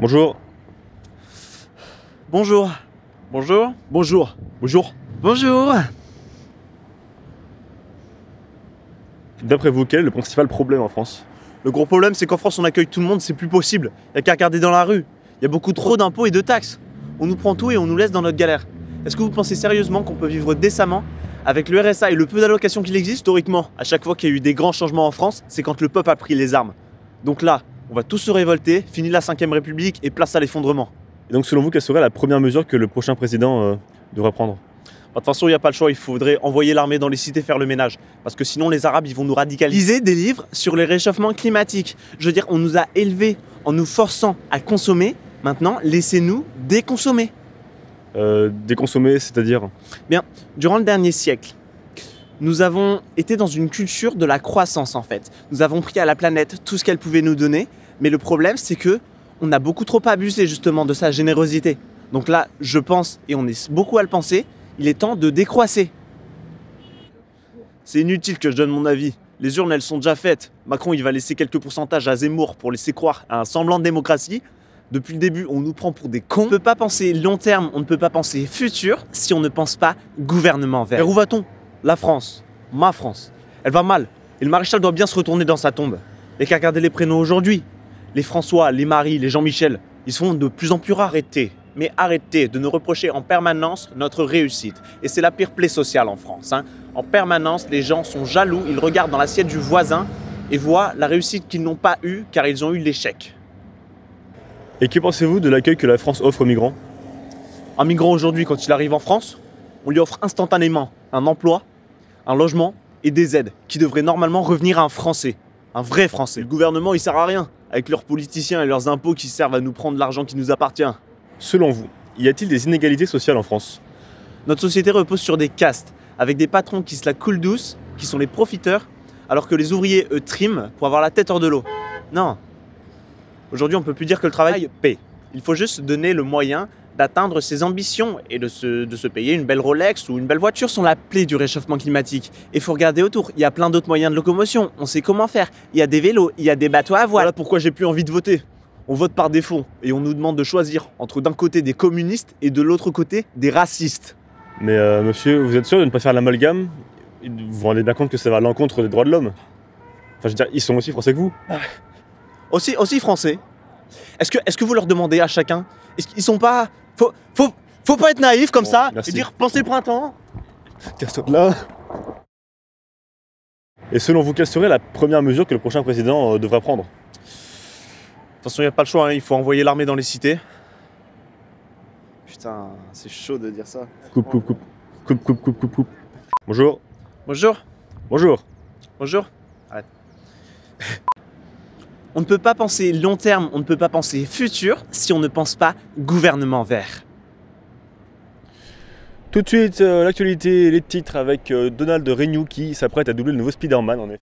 Bonjour. Bonjour. Bonjour. Bonjour. Bonjour. Bonjour. D'après vous, quel est le principal problème en France? Le gros problème, c'est qu'en France, on accueille tout le monde, c'est plus possible. Il n'y a qu'à regarder dans la rue. Il y a beaucoup trop d'impôts et de taxes. On nous prend tout et on nous laisse dans notre galère. Est-ce que vous pensez sérieusement qu'on peut vivre décemment avec le RSA et le peu d'allocations qu'il existe? Historiquement, à chaque fois qu'il y a eu des grands changements en France, c'est quand le peuple a pris les armes. Donc là, on va tous se révolter, fini la 5ème République et place à l'effondrement. Et donc selon vous, quelle serait la première mesure que le prochain président devrait prendre? De toute façon, il n'y a pas le choix, il faudrait envoyer l'armée dans les cités faire le ménage. Parce que sinon, les Arabes, ils vont nous radicaliser. Lisez des livres sur le réchauffement climatique. Je veux dire, on nous a élevés en nous forçant à consommer. Maintenant, laissez-nous déconsommer. Déconsommer, c'est-à-dire? Bien, durant le dernier siècle, nous avons été dans une culture de la croissance, en fait. Nous avons pris à la planète tout ce qu'elle pouvait nous donner. Mais le problème, c'est que on a beaucoup trop abusé, justement, de sa générosité. Donc là, je pense, et on est beaucoup à le penser, il est temps de décroisser. C'est inutile que je donne mon avis. Les urnes, elles sont déjà faites. Macron, il va laisser quelques pourcentages à Zemmour pour laisser croire à un semblant de démocratie. Depuis le début, on nous prend pour des cons. On ne peut pas penser long terme, on ne peut pas penser futur si on ne pense pas gouvernement vert. Et où va-t-on? La France, ma France, elle va mal. Et le maréchal doit bien se retourner dans sa tombe. Et qu'à regarder les prénoms aujourd'hui. Les François, les Marie, les Jean-Michel, ils sont de plus en plus rares. Mais arrêtez de nous reprocher en permanence notre réussite. Et c'est la pire plaie sociale en France. En permanence, les gens sont jaloux, ils regardent dans l'assiette du voisin et voient la réussite qu'ils n'ont pas eue car ils ont eu l'échec. Et que pensez-vous de l'accueil que la France offre aux migrants? Un migrant aujourd'hui, quand il arrive en France, on lui offre instantanément un emploi, un logement et des aides qui devraient normalement revenir à un Français, un vrai Français. Le gouvernement, il sert à rien avec leurs politiciens et leurs impôts qui servent à nous prendre l'argent qui nous appartient. Selon vous, y a-t-il des inégalités sociales en France? Notre société repose sur des castes, avec des patrons qui se la coulent douce, qui sont les profiteurs, alors que les ouvriers, eux, triment pour avoir la tête hors de l'eau. Non. Aujourd'hui, on ne peut plus dire que le travail paie. Il faut juste se donner le moyen d'atteindre ses ambitions et de se payer une belle Rolex ou une belle voiture. Sont la plaie du réchauffement climatique. Et il faut regarder autour, il y a plein d'autres moyens de locomotion, on sait comment faire. Il y a des vélos, il y a des bateaux à voile. Voilà pourquoi j'ai plus envie de voter. On vote par défaut et on nous demande de choisir entre d'un côté des communistes et de l'autre côté des racistes. Mais monsieur, vous êtes sûr de ne pas faire l'amalgame? Vous vous rendez bien compte que ça va à l'encontre des droits de l'homme? Enfin, je veux dire, ils sont aussi français que vous. Aussi français. Est-ce que vous leur demandez à chacun? Est-ce qu'ils sont pas... Faut pas être naïf comme ça merci. Et dire pensez le printemps. Casse-toi de là. Et selon vous, quelle serait la première mesure que le prochain président devrait prendre? De toute façon, il n'y a pas le choix, il faut envoyer l'armée dans les cités. Putain, c'est chaud de dire ça. Coupe. Bonjour. Bonjour. Bonjour. Bonjour. Arrête. On ne peut pas penser long terme, on ne peut pas penser futur si on ne pense pas gouvernement vert. Tout de suite, l'actualité, les titres avec Donald Renew qui s'apprête à doubler le nouveau Spider-Man en effet.